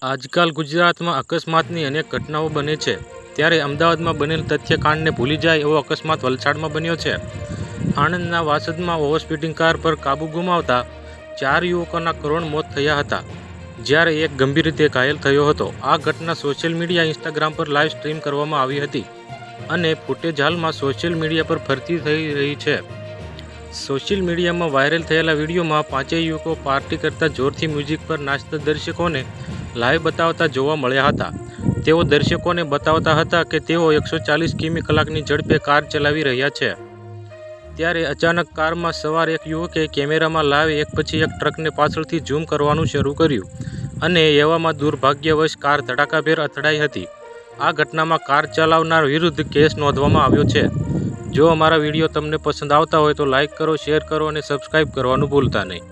આજકાલ ગુજરાતમાં અકસ્માતની અનેક ઘટનાઓ બને છે, ત્યારે અમદાવાદમાં બનેલ તથ્યકાંડને ભૂલી જાય એવો અકસ્માત વલસાડમાં બન્યો છે. આણંદના વાસદમાં ઓવરસ્પીડિંગ કાર પર કાબુ ગુમાવતા 4 યુવકોના કરુણ મોત થયા હતા, જ્યારે એક ગંભીર રીતે ઘાયલ થયો હતો. આ ઘટના સોશિયલ મીડિયા ઇન્સ્ટાગ્રામ પર લાઈવ સ્ટ્રીમ કરવામાં આવી હતી અને ફૂટેજ હાલમાં સોશિયલ મીડિયા પર ફરતી થઈ રહી છે. સોશિયલ મીડિયામાં વાયરલ થયેલા વિડીયોમાં 5 યુવકો પાર્ટી કરતા જોરથી મ્યુઝિક પર નાચતા દર્શકોને લાઈવ બતાવતા જોવા મળ્યા હતા. તેઓ દર્શકોને બતાવતા હતા કે તેઓ 140 કિમી/કલાકની ઝડપે કાર ચલાવી રહ્યા છે. ત્યારે અચાનક કારમાં સવાર એક યુવકે કેમેરામાં લાઈવ એક પછી એક ટ્રકને પાછળથી ઝૂમ કરવાનું શરૂ કર્યું અને એવામાં દુર્ભાગ્યવશ કાર ધડાકાભેર અથડાઈ હતી. આ ઘટનામાં કાર ચલાવનાર વિરુદ્ધ કેસ નોંધવામાં આવ્યો છે. જો અમારા વિડીયો તમને પસંદ આવતા હોય તો લાઈક કરો, શેર કરો અને સબસ્ક્રાઈબ કરવાનું ભૂલતા નહીં.